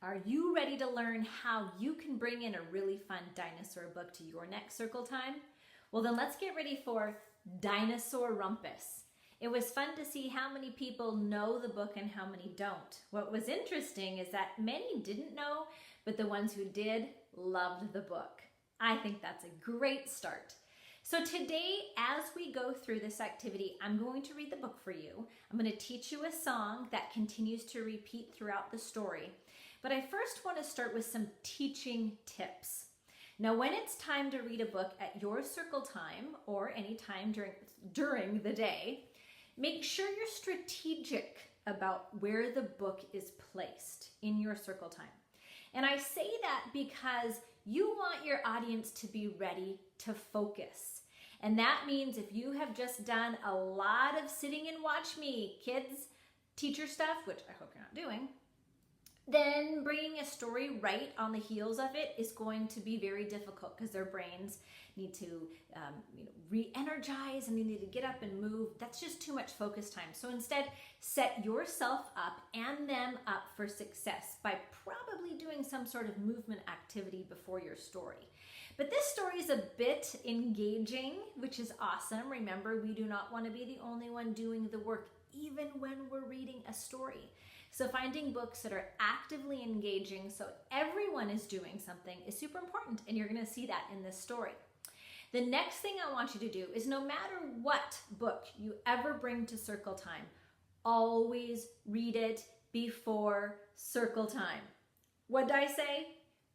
Are you ready to learn how you can bring in a really fun dinosaur book to your next circle time? Well, then let's get ready for Dinosaurumpus. It was fun to see how many people know the book and how many don't. What was interesting is that many didn't know, but the ones who did loved the book. I think that's a great start. So today, as we go through this activity, I'm going to read the book for you. I'm going to teach you a song that continues to repeat throughout the story. But I first want to start with some teaching tips. Now, when it's time to read a book at your circle time or any time during the day, make sure you're strategic about where the book is placed in your circle time. And I say that because you want your audience to be ready to focus. And that means if you have just done a lot of sitting and watch me, kids, teacher stuff, which I hope you're not doing, then bringing a story right on the heels of it is going to be very difficult because their brains need to re-energize and they need to get up and move. That's just too much focus time. So instead, set yourself up and them up for success by probably doing some sort of movement activity before your story. But this story is a bit engaging, which is awesome. Remember, we do not want to be the only one doing the work, even when we're reading a story. So finding books that are actively engaging so everyone is doing something is super important, and you're going to see that in this story. The next thing I want you to do is no matter what book you ever bring to circle time, always read it before circle time. What did I say?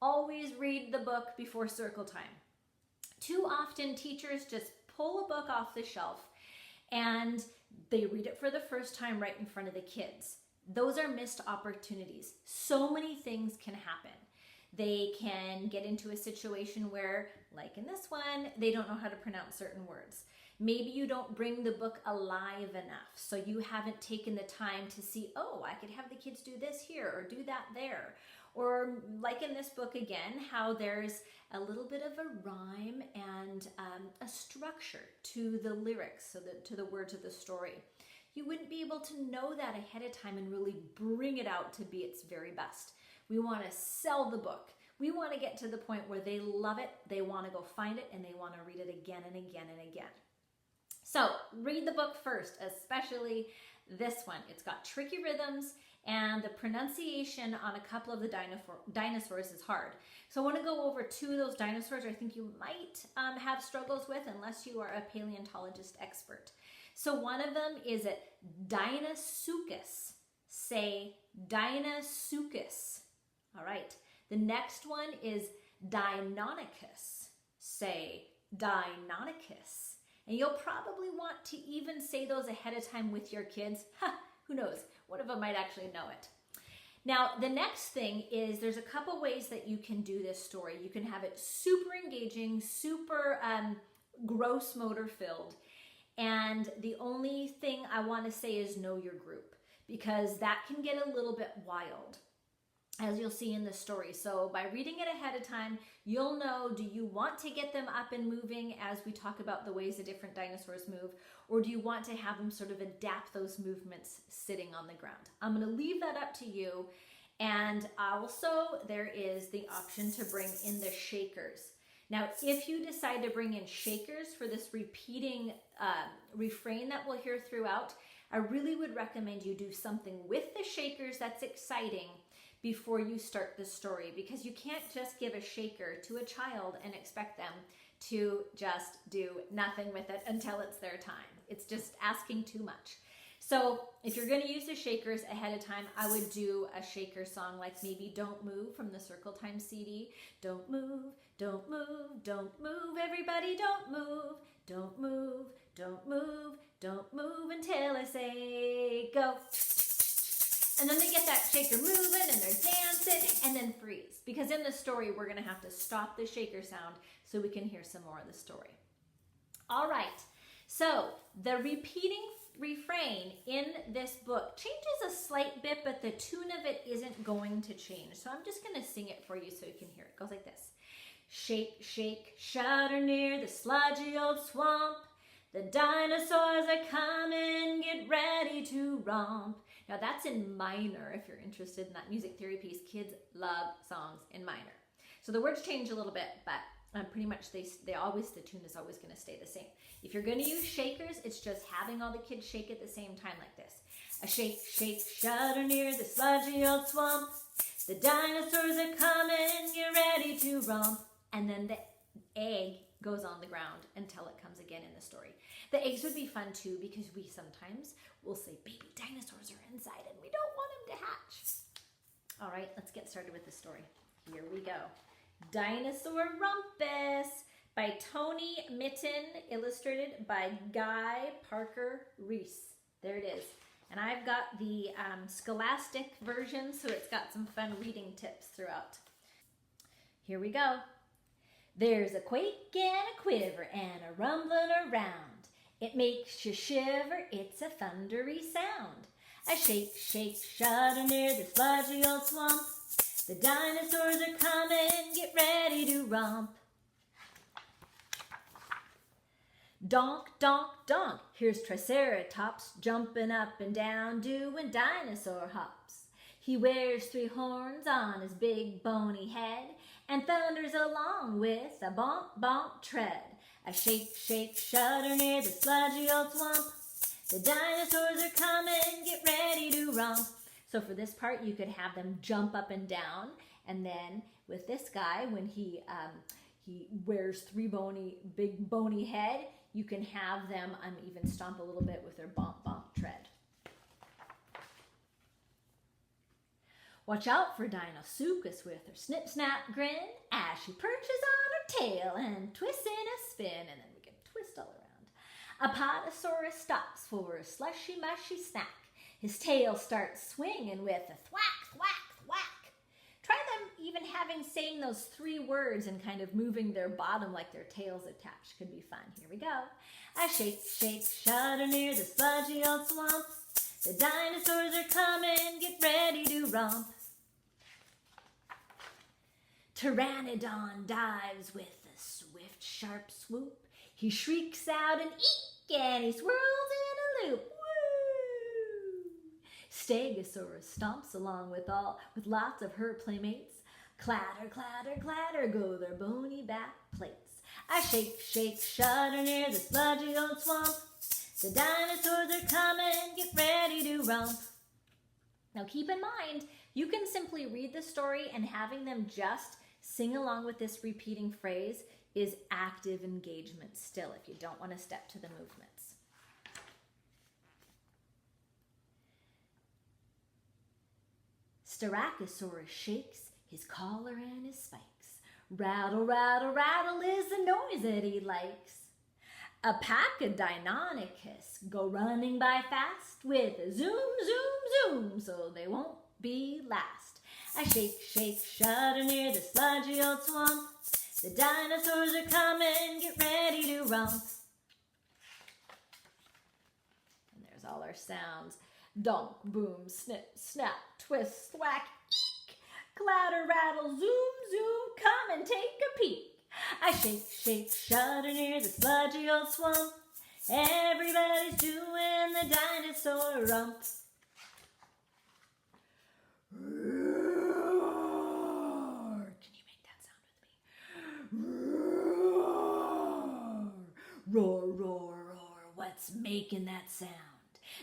Always read the book before circle time. Too often teachers just pull a book off the shelf and they read it for the first time right in front of the kids. Those are missed opportunities. So many things can happen. They can get into a situation where, like in this one, they don't know how to pronounce certain words. Maybe you don't bring the book alive enough, so you haven't taken the time to see, oh, I could have the kids do this here or do that there. Or like in this book again, how there's a little bit of a rhyme and a structure to the lyrics, so to the words of the story. You wouldn't be able to know that ahead of time and really bring it out to be its very best. We want to sell the book. We want to get to the point where they love it, they want to go find it, and they want to read it again and again and again. So read the book first, especially this one. It's got tricky rhythms and the pronunciation on a couple of the dinosaurs is hard. So I want to go over two of those dinosaurs I think you might have struggles with unless you are a paleontologist expert. So one of them is a Deinosuchus. Say Deinosuchus. All right. The next one is Deinonychus. Say Deinonychus. And you'll probably want to even say those ahead of time with your kids. Who knows? One of them might actually know it. Now, the next thing is there's a couple ways that you can do this story. You can have it super engaging, super gross motor filled. And the only thing I want to say is know your group, because that can get a little bit wild, as you'll see in the story. So by reading it ahead of time, you'll know, do you want to get them up and moving as we talk about the ways the different dinosaurs move, or do you want to have them sort of adapt those movements sitting on the ground? I'm going to leave that up to you. And also there is the option to bring in the shakers. Now, if you decide to bring in shakers for this repeating refrain that we'll hear throughout, I really would recommend you do something with the shakers that's exciting before you start the story, because you can't just give a shaker to a child and expect them to just do nothing with it until it's their time. It's just asking too much. So if you're going to use the shakers ahead of time, I would do a shaker song like maybe Don't Move from the Circle Time CD. Don't move, don't move, don't move, everybody don't move. Don't move, don't move, don't move until I say go. And then they get that shaker moving and they're dancing and then freeze. Because in the story, we're going to have to stop the shaker sound so we can hear some more of the story. All right, so the repeating refrain in this book changes a slight bit, but the tune of it isn't going to change. So I'm just going to sing it for you so you can hear it. It goes like this. Shake, shake, shudder near the sludgy old swamp. The dinosaurs are coming, get ready to romp. Now that's in minor if you're interested in that music theory piece. Kids love songs in minor. So the words change a little bit, but pretty much the tune is always going to stay the same. If you're going to use shakers, it's just having all the kids shake at the same time like this. A shake, shake, shudder near the sludgy old swamp. The dinosaurs are coming, get ready to romp. And then the egg goes on the ground until it comes again in the story. The eggs would be fun too because we sometimes will say baby dinosaurs are inside and we don't want them to hatch. All right, let's get started with the story. Here we go. Dinosaurumpus by Tony Mitton, illustrated by Guy Parker Reese. There it is. And I've got the scholastic version, so it's got some fun reading tips throughout. Here we go. There's a quake and a quiver and a rumbling around. It makes you shiver, it's a thundery sound. A shake, shake, shudder near the sludgy old swamp. The dinosaurs are coming, get ready to romp. Donk, donk, donk, here's Triceratops jumping up and down, doing dinosaur hops. He wears 3 horns on his big bony head and thunders along with a bonk, bonk tread. A shake, shake, shudder near the sludgy old swamp. The dinosaurs are coming, get ready to romp. So for this part, you could have them jump up and down, and then with this guy, when he wears 3 big bony head, you can have them even stomp a little bit with their bonk, bonk tread. Watch out for Dinosaurumpus with her snip, snap grin as she perches on her tail and twists in a spin, and then we can twist all around. Apatosaurus stops for a slushy, mushy snack. His tail starts swinging with a thwack, thwack, thwack. Try them even saying those 3 words and kind of moving their bottom like their tail's attached. Could be fun. Here we go. A shake, shake, shudder near the sludgy old swamp. The dinosaurs are coming, get ready to romp. Pteranodon dives with a swift, sharp swoop. He shrieks out an eek and he swirls in a loop. Stegosaurus stomps along with lots of her playmates. Clatter, clatter, clatter go their bony back plates. A shake, shake, shudder near the sludgy old swamp. The dinosaurs are coming, get ready to romp. Now keep in mind, you can simply read the story, and having them just sing along with this repeating phrase is active engagement still if you don't want to step to the movements. Styracosaurus shakes his collar and his spikes. Rattle, rattle, rattle is the noise that he likes. A pack of Deinonychus go running by fast with a zoom, zoom, zoom, so they won't be last. A shake, shake, shudder near the sludgy old swamp. The dinosaurs are coming, get ready to romp. And there's all our sounds. Donk, boom, snip, snap, twist, thwack, eek. Clatter, rattle, zoom, zoom, come and take a peek. I shake, shake, shudder near the sludgy old swamp. Everybody's doing the dinosaur rump. Roar. Can you make that sound with me? Roar. Roar, roar, roar. What's making that sound?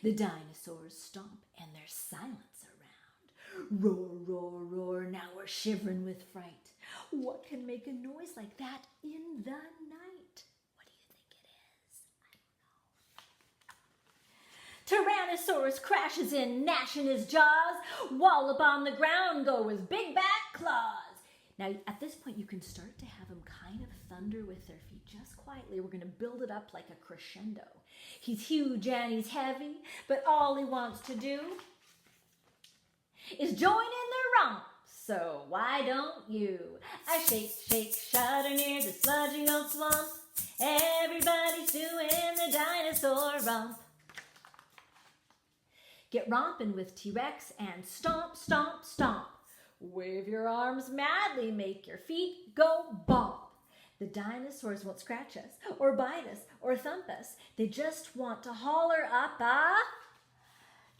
The dinosaurs stomp and there's silence around. Roar, roar, roar. Now we're shivering with fright. What can make a noise like that in the night? What do you think it is? I don't know. Tyrannosaurus crashes in, gnashing his jaws. Wallop on the ground go his big back claws. Now, at this point, you can start to have him kind of thunder with their feet just quietly. We're going to build it up like a crescendo. He's huge and he's heavy, but all he wants to do is join in the romp. So why don't you? I shake, shake, shudder near the sludgy old swamp. Everybody's doing the dinosaur romp. Get romping with T-Rex and stomp, stomp, stomp. Wave your arms madly, make your feet go bump. The dinosaurs won't scratch us or bite us or thump us. They just want to holler up a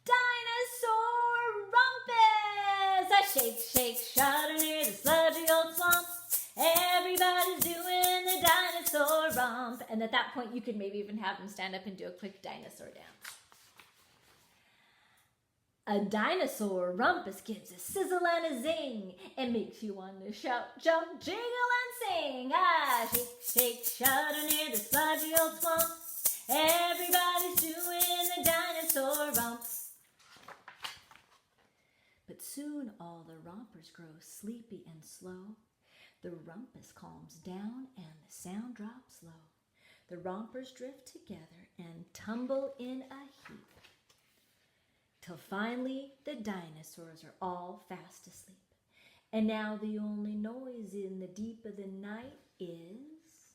Dinosaur-rumpus! A shake, shake, shudder near the sludgy old swamp. Everybody's doing the dinosaur romp. And at that point, you could maybe even have them stand up and do a quick dinosaur dance. A dinosaur-rumpus gives a sizzle and a zing. It makes you want to shout, jump, jingle, and sing. Ah, shake, shake, shudder near the sludgy old swamp. Everybody's doing the dinosaur romp. But soon all the rompers grow sleepy and slow. The rumpus calms down and the sound drops low. The rompers drift together and tumble in a heap, till finally the dinosaurs are all fast asleep. And now the only noise in the deep of the night is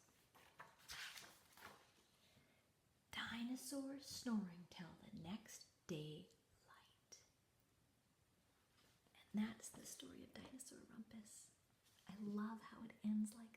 dinosaurs snoring till the next daylight. And that's the story of Dinosaur-Rumpus. I love how it ends like